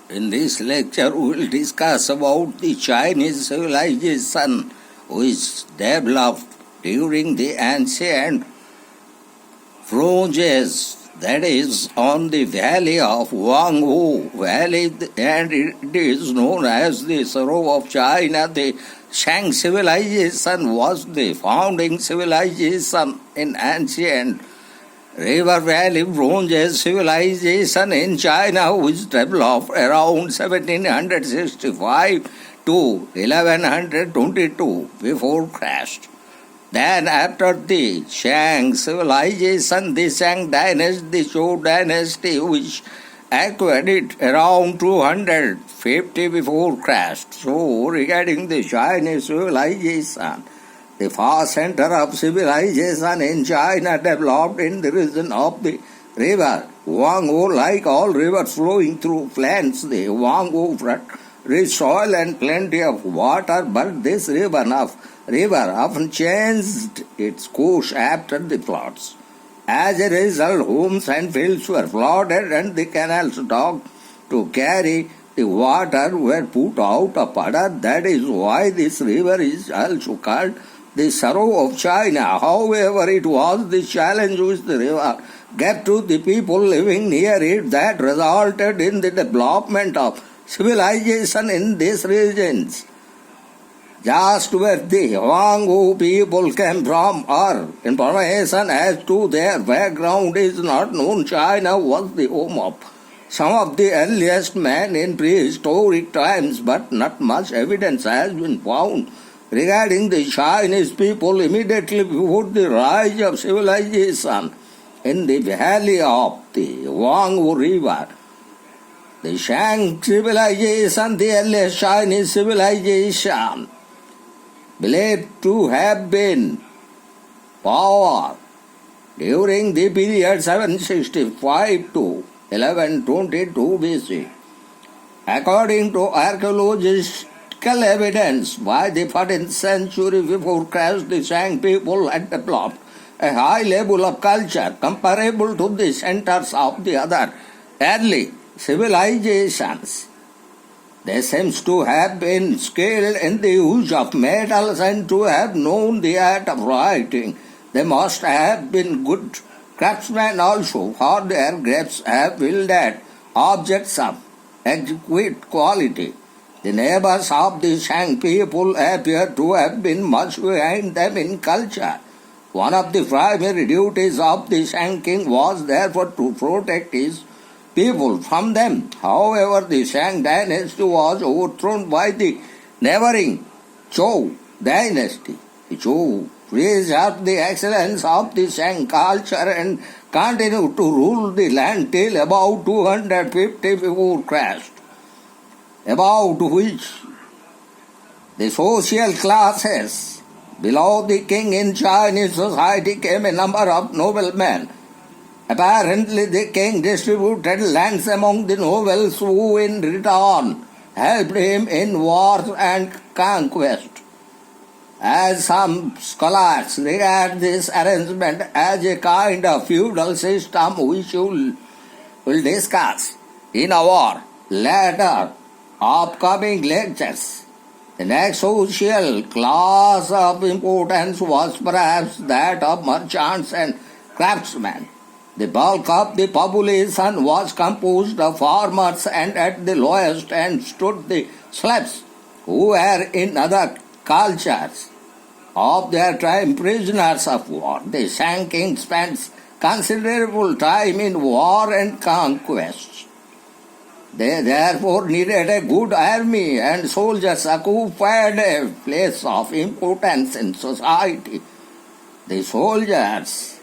In this lecture, we will discuss about the Chinese civilization which developed during the ancient Bronze Age, that is, on the valley of Hwang-Ho Valley, and it is known as the Sorrow of China. The Shang civilization was the founding civilization in ancient River Valley Bronze Age civilization in China, which developed around 1765 to 1122 before Christ. Then, after the Shang civilization, the Shang Dynasty, the Chou Dynasty, which acquired it around 250 before Christ. So, regarding the Chinese civilization, the far center of civilization in China developed in the region of the river Hwang-Ho. Like all rivers flowing through plains, the Hwang-Ho rich soil and plenty of water, but this river often changed its course after the floods. As a result, homes and fields were flooded and the canals dug to carry the water were put out of order. That is why this river is also called the Sorrow of China. However, it was the challenge which the river gave to the people living near it that resulted in the development of civilization in these regions. Just where the Hwang-Ho people came from or information as to their background is not known. China was the home of some of the earliest men in prehistoric times, but not much evidence has been found regarding the Chinese people immediately before the rise of civilization in the valley of the Hwang-Ho River. The Shang civilization, the earliest Chinese civilization, believed to have been power during the period 765 to 1122 BC. According to archaeological evidence, by the 14th century before Christ, the Shang people had developed a high level of culture comparable to the centers of the other early civilizations. They seem to have been skilled in the use of metals and to have known the art of writing. They must have been good craftsmen also, for their grapes have wielded objects of exquisite quality. The neighbors of the Shang people appear to have been much behind them in culture. One of the primary duties of the Shang king was therefore to protect his people from them. However, the Shang Dynasty was overthrown by the neighboring Chou Dynasty. The Chou preserved the excellence of the Shang culture and continued to rule the land till about 250 before Christ, about which the social classes below the king in Chinese society came a number of noblemen. Apparently, the king distributed lands among the nobles who in return helped him in wars and conquest. As some scholars regard this arrangement as a kind of feudal system which we will discuss in our later upcoming lectures. The next social class of importance was perhaps that of merchants and craftsmen. The bulk of the population was composed of farmers, and at the lowest end stood the slaves, who were in other cultures of their time prisoners of war. The Shang king spent considerable time in war and conquest. They therefore needed a good army, and soldiers occupied a place of importance in society. The soldiers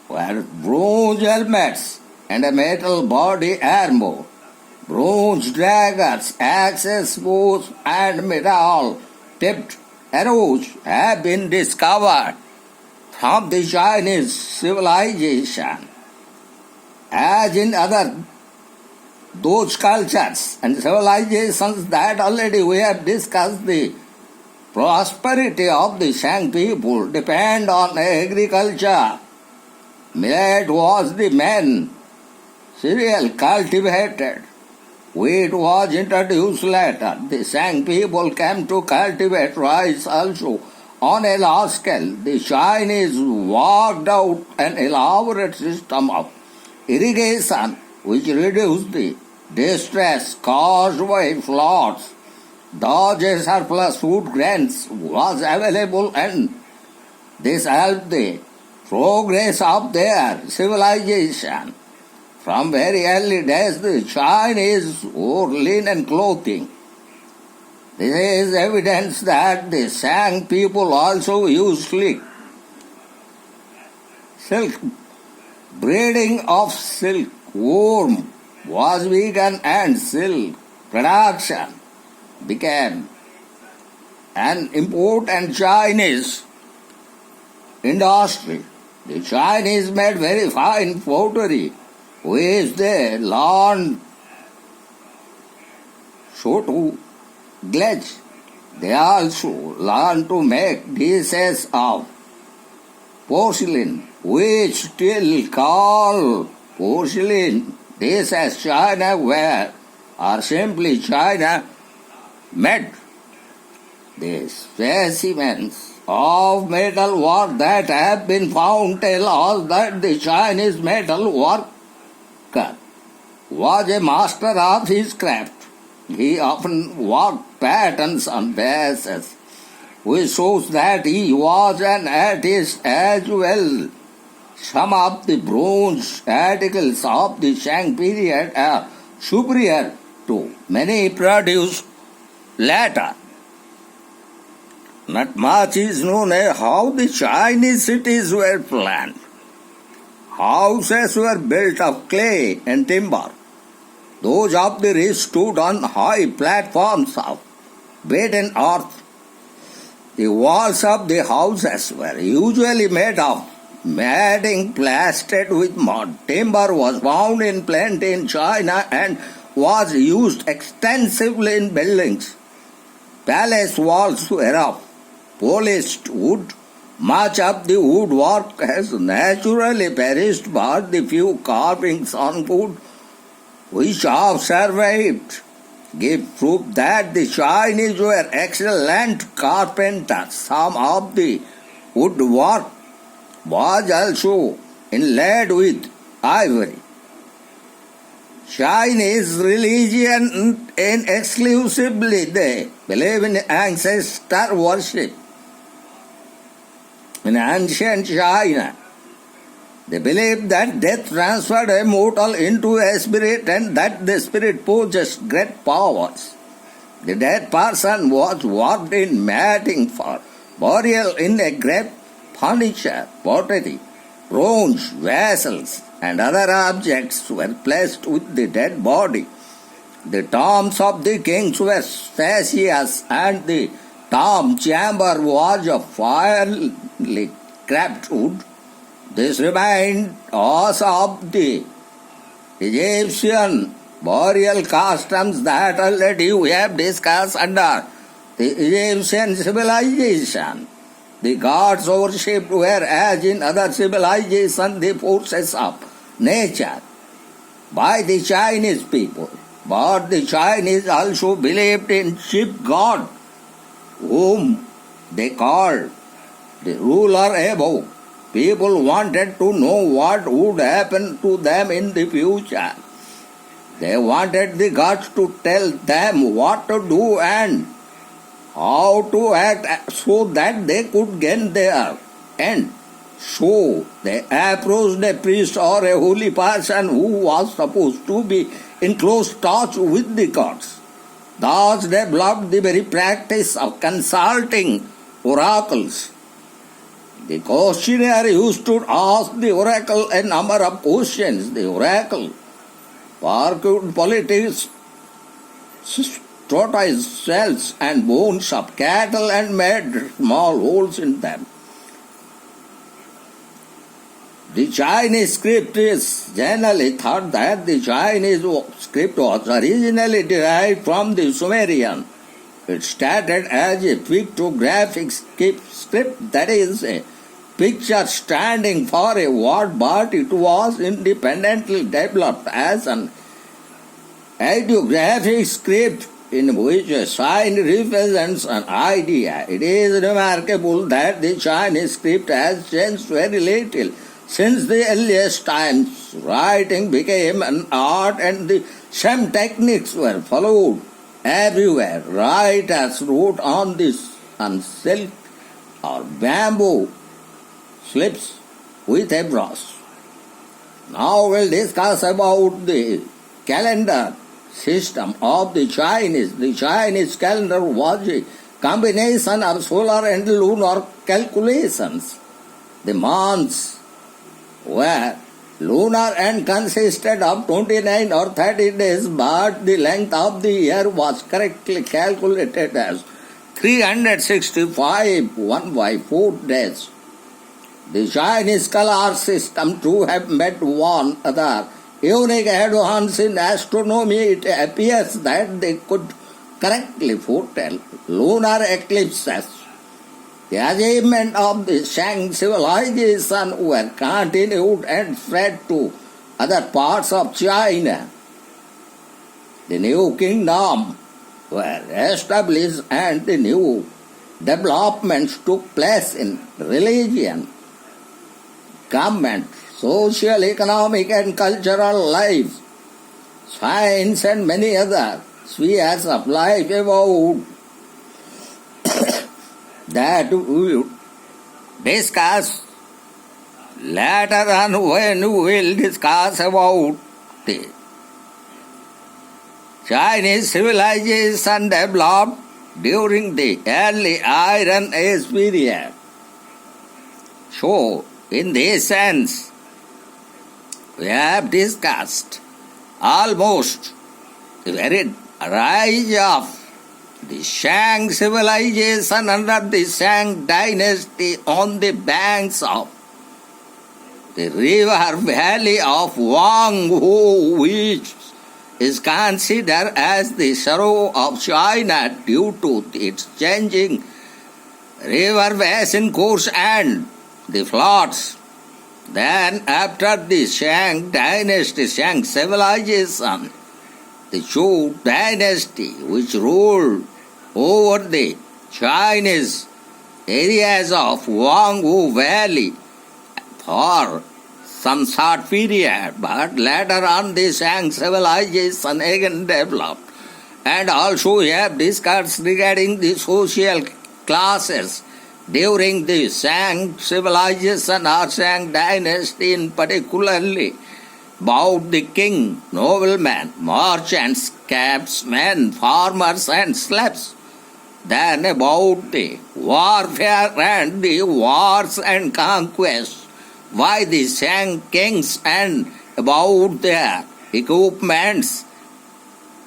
were bronze helmets and a metal body armor, bronze daggers, axes, bows, and metal-tipped arrows have been discovered from the Chinese civilization. As in those cultures and civilizations that already we have discussed, the prosperity of the Shang people depend on agriculture. Millet was the main cereal cultivated. Wheat was introduced later. The Shang people came to cultivate rice also on a large scale. The Chinese worked out an elaborate system of irrigation which reduced the distress caused by floods. Thus a surplus food grains was available and this helped the progress of their civilization. From very early days, the Chinese wore linen clothing. This is evidence that the Shang people also used silk. Breeding of silkworm was begun and silk production became an important Chinese industry. The Chinese made very fine pottery, which they learned so to glaze. They also learned to make dishes of porcelain, which still call porcelain dishes China ware or simply China made. The specimens of metal work that have been found tell us that the Chinese metal worker was a master of his craft. He often worked patterns on vases, which shows that he was an artist as well. Some of the bronze articles of the Shang period are superior to many produced later. Not much is known as how the Chinese cities were planned. Houses were built of clay and timber. Those of the rich stood on high platforms of beaten earth. The walls of the houses were usually made of matting plastered with mud. Timber was found in plenty in China and was used extensively in buildings. Palace walls were of polished wood. Much of the woodwork has naturally perished, but the few carvings on wood which have survived give proof that the Chinese were excellent carpenters. Some of the woodwork was also inlaid with ivory. Chinese religion in exclusively they believe in ancestor worship. In ancient China, they believed that death transferred a mortal into a spirit and that the spirit possessed great powers. The dead person was wrapped in matting for burial in a grave. Furniture, pottery, bronze vessels, and other objects were placed with the dead body. The tombs of the kings were spacious, and the tomb chamber was of finely carved wood. This reminds us of the Egyptian burial customs that already we have discussed under the Egyptian civilization. The gods worshipped were, as in other civilizations, the forces of nature by the Chinese people. But the Chinese also believed in chief god, whom they called the ruler above. People wanted to know what would happen to them in the future. They wanted the gods to tell them what to do and how to act so that they could gain their end. So they approached a priest or a holy person who was supposed to be in close touch with the gods. Thus developed the very practice of consulting oracles. The questioner used to ask the oracle a number of questions. The oracle argued politics, tortoise shells and bones of cattle and made small holes in them. The Chinese script is generally thought that the Chinese script was originally derived from the Sumerian. It started as a pictographic script, that is, a picture standing for a word, but it was independently developed as an Ideographic script in which a sign represents an idea. It is remarkable that the Chinese script has changed very little since the earliest times. Writing became an art and the same techniques were followed everywhere. Writers wrote on silk or bamboo slips with a brush. Now we'll discuss about the calendar system of the Chinese. The Chinese calendar was a combination of solar and lunar calculations. The months were lunar and consisted of 29 or 30 days, but the length of the year was correctly calculated as 365 1 by 4 days. The Chinese solar system too have met one other unique advance in astronomy. It appears that they could correctly foretell lunar eclipses. The achievement of the Shang civilization were continued and spread to other parts of China. The new kingdom were established and the new developments took place in religion, government, social, economic and cultural life, science and many other spheres of life about that we will discuss later on when we will discuss about the Chinese civilization developed during the early Iron Age period. So, in this sense, we have discussed almost the very rise of the Shang civilization under the Shang Dynasty on the banks of the river valley of Hwang-Ho, which is considered as the sorrow of China due to its changing river basin course and the floods. Then after the Shang Dynasty, Shang civilization, the Chou Dynasty, which ruled over the Chinese areas of Hwang-Ho Valley for some short period, but later on the Shang civilization again developed. And also we have discussed regarding the social classes during the Shang civilization or Shang Dynasty, in particularly about the king, noblemen, merchants, craftsmen, farmers and slaves. Then about the warfare and the wars and conquests by the Shang kings and about their equipments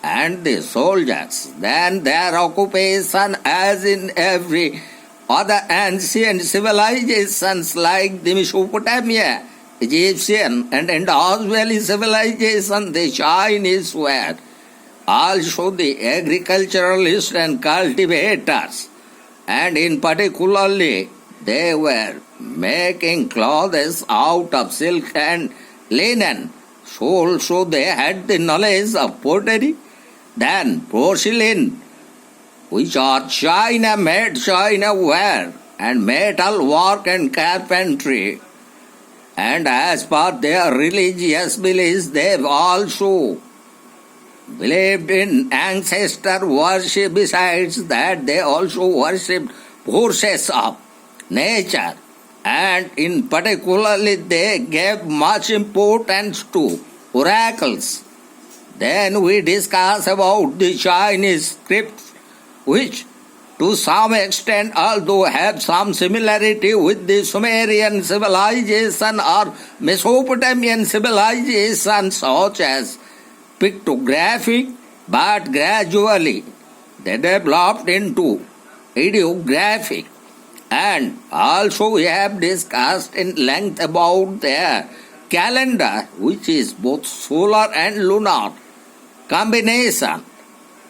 and the soldiers. Then their occupation, as in every other ancient civilizations like the Mesopotamia, Egyptian and Indus Valley civilization, the Chinese were also the agriculturalists and cultivators, and in particularly they were making clothes out of silk and linen. So also they had the knowledge of pottery, then porcelain, which are China-made China-ware, and metal work and carpentry. And as per their religious beliefs, they also believed in ancestor worship. Besides that, they also worshipped forces of nature, and in particularly they gave much importance to oracles. Then we discuss about the Chinese scripts, which to some extent although have some similarity with the Sumerian civilization or Mesopotamian civilization such as Pictographic, but gradually they developed into Ideographic. And also we have discussed in length about their calendar, which is both solar and lunar combination.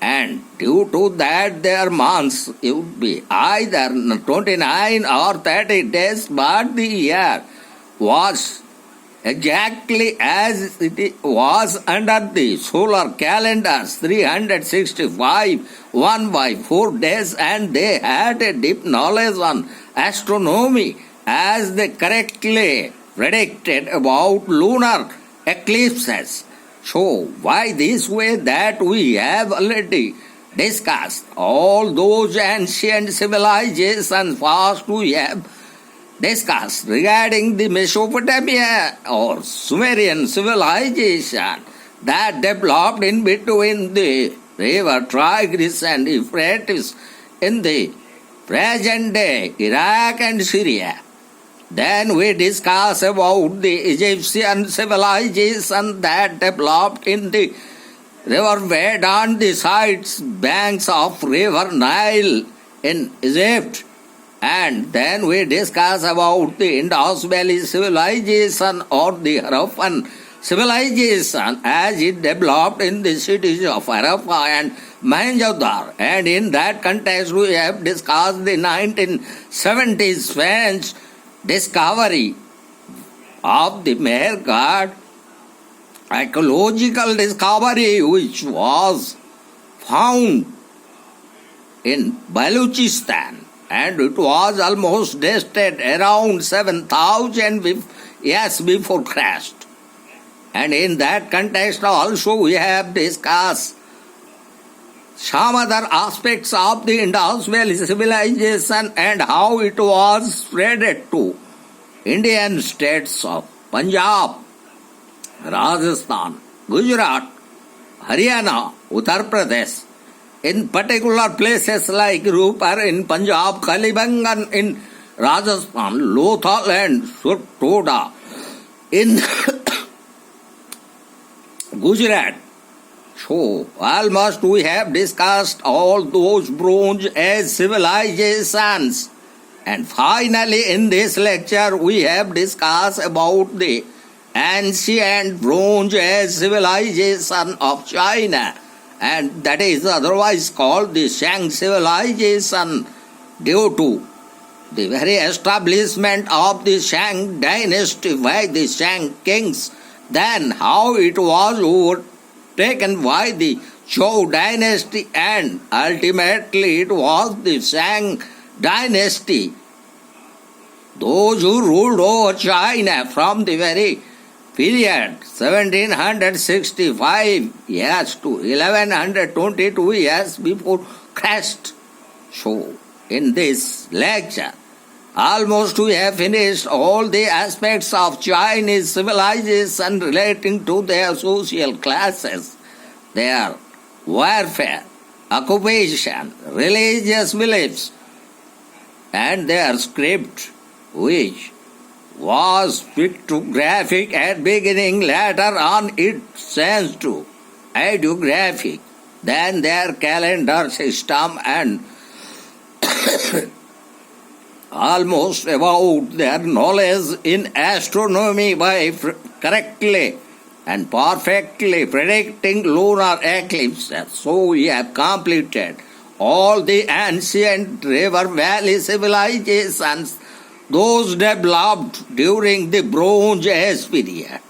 And due to that, their months would be either 29 or 30 days, but the year was exactly as it was under the solar calendars 365 1 by 4 days, and they had a deep knowledge on astronomy as they correctly predicted about lunar eclipses. So why this way that we have already discussed all those ancient civilizations first we have discussed regarding the Mesopotamia or Sumerian civilization that developed in between the river Tigris and Euphrates in the present day Iraq and Syria. Then we discuss about the Egyptian civilization that developed in the riverbed on the sides banks of river Nile in Egypt. And then we discuss about the Indus Valley civilization or the Harappan civilization as it developed in the cities of Harappa and Mohenjo-daro. And in that context we have discussed the 1970s French discovery of the Mehergarh archaeological discovery which was found in Baluchistan, and it was almost dated around 7000 years before Christ. And in that context also we have discussed some other aspects of the Indus Valley civilization and how it was spread to Indian states of Punjab, Rajasthan, Gujarat, Haryana, Uttar Pradesh, in particular places like Rupar in Punjab, Kalibangan in Rajasthan, Lothal and Surtoda in Gujarat. So, almost we have discussed all those Bronze Age civilizations. And finally in this lecture we have discussed about the ancient Bronze Age civilization of China, and that is otherwise called the Shang civilization due to the very establishment of the Shang Dynasty by the Shang kings, then how it was overtaken by the Chou Dynasty, and ultimately it was the Shang Dynasty, those who ruled over China from the very period 1765 years to 1122 years before Christ. So, in this lecture, almost we have finished all the aspects of Chinese civilization relating to their social classes, their warfare, occupation, religious beliefs, and their script, which was pictographic at beginning, later on it changed to ideographic, then their calendar system, and almost about their knowledge in astronomy by correctly and perfectly predicting lunar eclipses. So we have completed all the ancient river valley civilizations, those developed during the Bronze Age period.